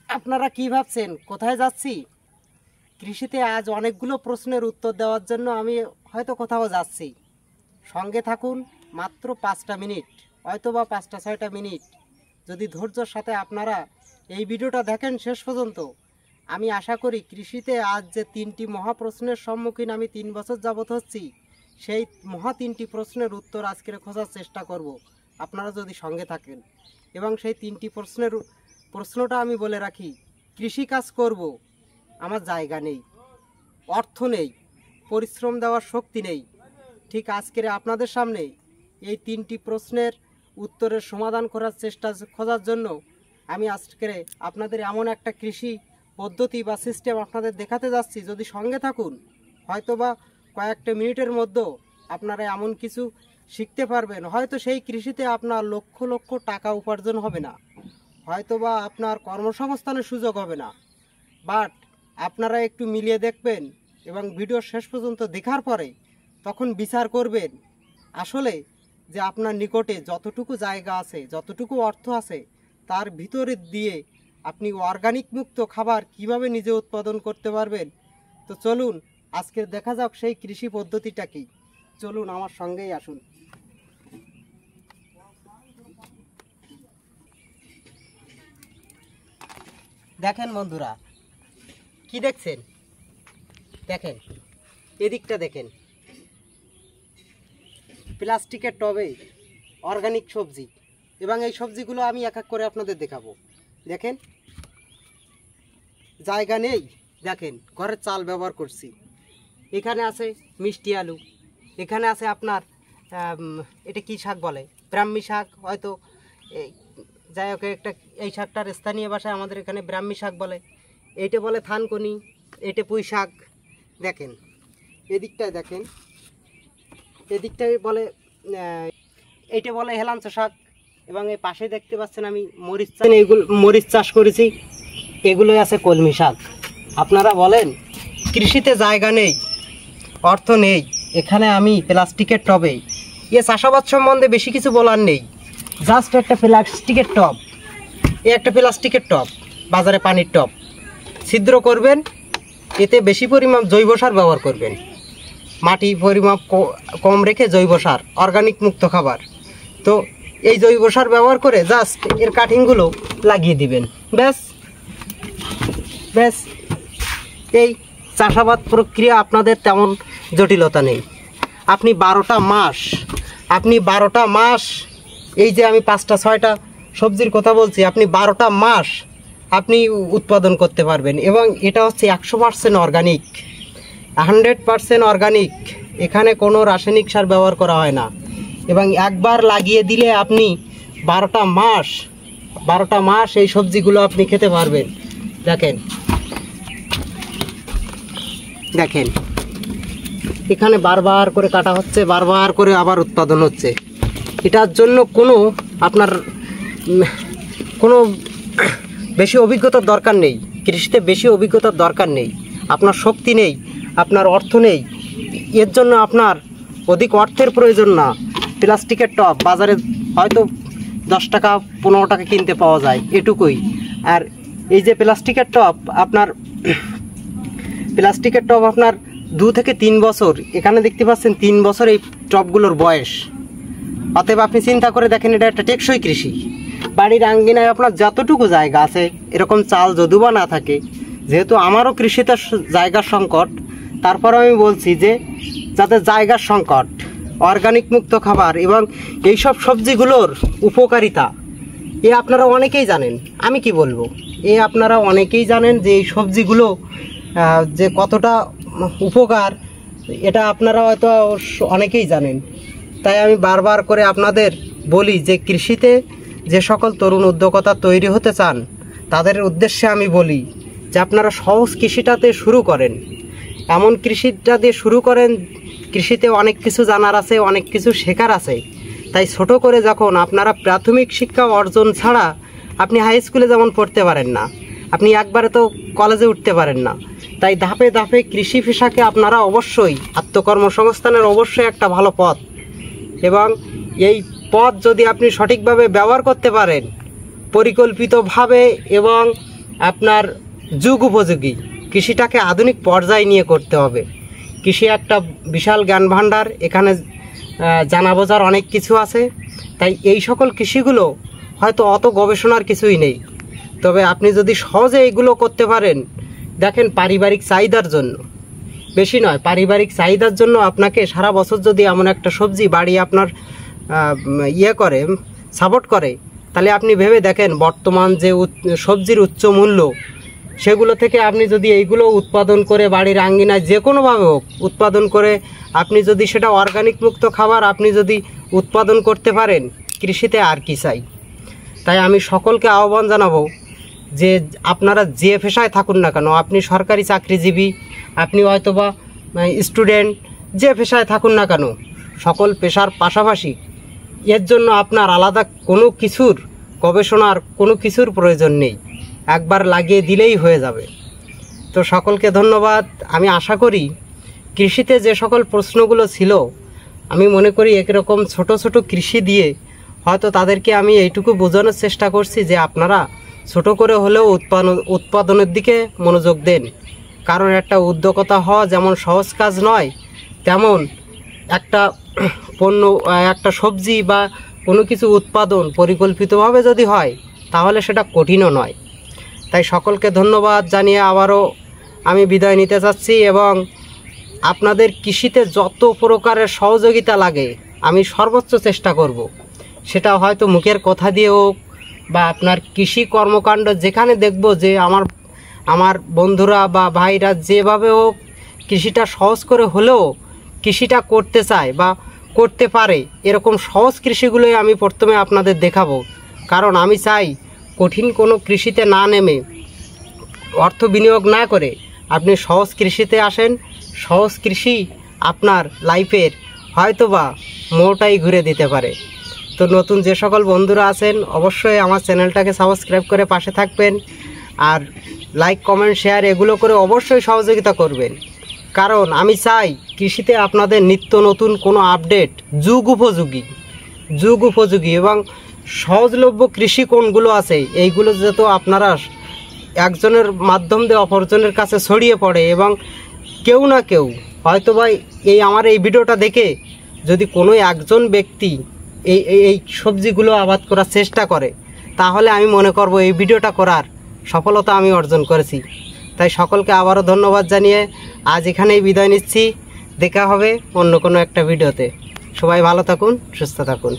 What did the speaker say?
আপনারা কি ভাবছেন কোথায় যাচ্ছি? কৃষিতে আজ অনেকগুলো প্রশ্নের উত্তর দেওয়ার জন্য আমি হয়তো কোথাও যাচ্ছি। সঙ্গে থাকুন, মাত্র 5টা মিনিট, হয়তো বা 5-6টা মিনিট যদি ধৈর্যের সাথে আপনারা এই ভিডিওটা দেখেন শেষ পর্যন্ত, আমি আশা করি কৃষিতে আজ যে 3টি মহাপ্রশ্নের সম্মুখীন আমি 3 বছর যাবত হচ্ছি, সেই মহা 3টি প্রশ্নের উত্তর আজকের খোঁজার চেষ্টা করব আপনারা যদি সঙ্গে থাকেন। এবং সেই 3টি প্রশ্নটা আমি বলে রাখি, কৃষিকাজ করব, আমার জায়গা নেই, অর্থ নেই, পরিশ্রম দেওয়ার শক্তি নেই। ঠিক আজকের আপনাদের সামনে এই 3টি প্রশ্নের উত্তরের সমাধান করার চেষ্টা খোঁজার জন্য আমি আজকে আপনাদের এমন একটা কৃষি পদ্ধতি বা সিস্টেম আপনাদের দেখাতে যাচ্ছি। যদি সঙ্গে থাকুন, হয়তোবা কয়েকটা মিনিটের মধ্যে আপনারা এমন কিছু শিখতে পারবেন, হয়তো সেই কৃষিতে আপনার লক্ষ লক্ষ টাকা উপার্জন হবে না, হয়তোবা আপনার কর্মসংস্থানের সুযোগ হবে না, বাট আপনারা একটু মিলিয়ে দেখবেন এবং ভিডিও শেষ পর্যন্ত দেখার পরে তখন বিচার করবেন আসলে যে আপনার নিকটে যতটুকু জায়গা আছে, যতটুকু অর্থ আছে, তার ভিতরে দিয়ে আপনি অর্গানিক মুক্ত খাবার কিভাবে নিজে উৎপাদন করতে পারবেন। তো চলুন আজকে দেখা যাক সেই কৃষি পদ্ধতিটা কি। চলুন আমার সঙ্গেই আসুন। দেখেন বন্ধুরা, কি দেখছেন? দেখেন এদিকটা দেখেন, প্লাস্টিকের টবে অর্গানিক সবজি, এবং এই সবজিগুলো আমি এক এক করে আপনাদের দেখাবো। দেখেন জায়গা নেই, দেখেন ঘরের চাল ব্যবহার করছি। এখানে আছে মিষ্টি আলু, এখানে আছে আপনার এটা কি শাক বলে, ব্রাহ্মী শাক, হয়তো যাই হোক একটা, এই শাকটার স্থানীয় ভাষায় আমাদের এখানে ব্রাহ্মী শাক বলে, এইটা বলে থানকুনি, এটা পুঁই শাক। দেখেন এদিকটায় দেখেন, এদিকটায় বলে এইটা বলে হেলাঞ্চ শাক, এবং এই পাশে দেখতে পাচ্ছেন আমি মরিচ, এইগুলো মরিচ চাষ করেছি, এগুলোই আছে কলমি শাক। আপনারা বলেন কৃষিতে জায়গা নেই, অর্থ নেই, এখানে আমি প্লাস্টিকের টবে, এ চাষাবাদ সম্বন্ধে বেশি কিছু বলার নেই, জাস্ট একটা প্লাস্টিকের টব, এ একটা প্লাস্টিকের টব, বাজারে পানির টব, ছিদ্র করবেন, এতে বেশি পরিমাণ জৈব সার ব্যবহার করবেন, মাটি পরিমাপ কম রেখে জৈব সার, অর্গানিক মুক্ত খাবার। তো এই জৈব সার ব্যবহার করে জাস্ট এর কাটিংগুলো লাগিয়ে দিবেন, ব্যাস ব্যাস। এই চাষাবাদ প্রক্রিয়া আপনাদের তেমন জটিলতা নেই। আপনি 12টা মাস, এই যে আমি 5-6টা সবজির কথা বলছি, আপনি 12টা মাস আপনি উৎপাদন করতে পারবেন। এবং এটা হচ্ছে 100% অর্গানিক, 100% অর্গানিক, এখানে কোনো রাসায়নিক সার ব্যবহার করা হয় না। এবং একবার লাগিয়ে দিলে আপনি 12টা মাস এই সবজিগুলো আপনি খেতে পারবেন। দেখেন এখানে বারবার করে কাটা হচ্ছে, বারবার করে আবার উৎপাদন হচ্ছে। এটার জন্য আপনার কোনো বেশি অভিজ্ঞতার দরকার নেই, কৃষিতে বেশি অভিজ্ঞতার দরকার নেই, আপনার শক্তি নেই, আপনার অর্থ নেই, এর জন্য আপনার অধিক অর্থের প্রয়োজন না। প্লাস্টিকের টব বাজারে হয়তো 10 টাকা 15 টাকা কিনতে পাওয়া যায়, এটুকুই। আর এই যে প্লাস্টিকের টব আপনার 2 থেকে 3 বছর, এখানে দেখতে পাচ্ছেন 3 বছর এই টবগুলোর বয়স। অতএব আপনি চিন্তা করে দেখেন, এটা একটা টেকসই কৃষি। বাড়ির আঙ্গিনায় আপনার যতটুকু জায়গা আছে, এরকম চাল যদিও বা না থাকে, যেহেতু আমারও কৃষিতে জায়গার সংকট, তারপর আমি বলছি যে যাদের জায়গার সংকট, অর্গানিক মুক্ত খাবার এবং এইসব সবজিগুলোর উপকারিতা এ আপনারা অনেকেই জানেন, আমি কি বলবো, আপনারা অনেকেই জানেন যে এই সবজিগুলো যে কতটা উপকার, এটা আপনারা হয়তো অনেকেই জানেন। তাই আমি বারবার করে আপনাদের বলি যে কৃষিতে যে সকল তরুণ উদ্যোক্তা তৈরি হতে চান, তাদের উদ্দেশ্যে আমি বলি যে আপনারা সহজ কৃষিটাতে শুরু করেন, এমন কৃষিটা দিয়ে শুরু করেন, কৃষিতে অনেক কিছু জানার আছে, অনেক কিছু শেখার আছে। তাই ছোট করে যখন আপনারা প্রাথমিক শিক্ষা অর্জন ছাড়া আপনি হাই স্কুলে যেমন পড়তে পারেন না, আপনি একবারে তো কলেজে উঠতে পারেন না, তাই ধাপে ধাপে কৃষি পেশাকে আপনারা অবশ্যই আত্মকর্মসংস্থানের অবশ্যই একটা ভালো পথ, এবং এই পথ যদি আপনি সঠিকভাবে ব্যবহার করতে পারেন, পরিকল্পিতভাবে এবং আপনার যুগ উপযোগী, কৃষিটাকে আধুনিক পর্যায়ে নিয়ে করতে হবে। কৃষি একটা বিশাল জ্ঞান ভাণ্ডার, এখানে জানা বোঝার অনেক কিছু আছে। তাই এই সকল কৃষিগুলো হয়তো অত গবেষণার কিছুই নেই, তবে আপনি যদি সহজে এইগুলো করতে পারেন, দেখেন পারিবারিক চাহিদার জন্য, বেশি নয়, পারিবারিক চাহিদার জন্য আপনাকে সারা বছর যদি এমন একটা সবজি বাড়ি আপনার করে সাপোর্ট করে, তাহলে আপনি ভেবে দেখেন বর্তমান যে সবজির উচ্চ মূল্য, সেগুলো থেকে আপনি যদি এইগুলো উৎপাদন করে বাড়ির আঙ্গিনায় যে কোনোভাবে হোক উৎপাদন করে, আপনি যদি সেটা অর্গানিক মুক্ত খাবার আপনি যদি উৎপাদন করতে পারেন, কৃষিতে আর কি চাই। তাই আমি সকলকে আহ্বান জানাবো যে আপনারা যে পেশায় থাকুন না কেন, আপনি সরকারি চাকরিজীবী, আপনি হয়তোবা স্টুডেন্ট, যে পেশায় থাকুন না কেন, সকল পেশার পাশাপাশি এর জন্য আপনার আলাদা কোনো কিছুর গবেষণার কোনো কিছুর প্রয়োজন নেই, একবার লাগিয়ে দিলেই হয়ে যাবে। তো সকলকে ধন্যবাদ। আমি আশা করি কৃষিতে যে সকল প্রশ্নগুলো ছিল, আমি মনে করি একরকম ছোট ছোট কৃষি দিয়ে হয়তো তাদেরকে আমি এইটুকু বোঝানোর চেষ্টা করছি যে আপনারা ছোট করে হলেও উৎপাদনের দিকে মনোযোগ দেন। কারণ একটা উদ্যোক্তা হওয়া যেমন সহজ কাজ নয়, তেমন একটা পণ্য, একটা সবজি বা কোনো কিছু উৎপাদন পরিকল্পিতভাবে যদি হয় তাহলে সেটা কঠিনও নয়। তাই সকলকে ধন্যবাদ জানিয়ে আবারও আমি বিদায় নিতে চাচ্ছি, এবং আপনাদের কৃষিতে যত প্রকারের সহযোগিতা লাগে আমি সর্বোচ্চ চেষ্টা করব। সেটা হয়তো মুখের কথা দিয়ে হোক বা আপনার কৃষি কর্মকাণ্ড যেখানে দেখব যে আমার বন্ধুরা বা ভাইরা যেভাবে হোক কৃষিটা সহজ করে হলেও কৃষিটা করতে চায় বা করতে পারে, এরকম সহজ কৃষিগুলোই আমি প্রথমে আপনাদের দেখাবো। কারণ আমি চাই কঠিন কোনো কৃষিতে না নেমে, অর্থ বিনিয়োগ না করে আপনি সহজ কৃষিতে আসেন। সহজ কৃষি আপনার লাইফের হয়তোবা মোড়টাই ঘুরে দিতে পারে। তো নতুন যে সকল বন্ধুরা আছেন অবশ্যই আমার চ্যানেলটাকে সাবস্ক্রাইব করে পাশে থাকবেন, আর লাইক কমেন্ট শেয়ার এগুলো করে অবশ্যই সহযোগিতা করবেন। কারণ আমি চাই কৃষিতে আপনাদের নিত্য নতুন কোনো আপডেট যুগ উপযোগী এবং সহজলভ্য কৃষি কোনগুলো আছে এইগুলো যেহেতু আপনারা একজনের মাধ্যম দিয়ে অপরজনের কাছে ছড়িয়ে পড়ে, এবং কেউ না কেউ হয়তোবা আমার এই ভিডিওটা দেখে যদি কোনো একজন ব্যক্তি এই সবজিগুলো আবাদ করার চেষ্টা করে, তাহলে আমি মনে করব এই ভিডিওটা করার সফলতা আমি অর্জন করেছি। তাই সকলকে আবারও ধন্যবাদ জানিয়ে আজ এখানেই বিদায় নিচ্ছি। দেখা হবে অন্য কোনো একটা ভিডিওতে। সবাই ভালো থাকুন, সুস্থ থাকুন।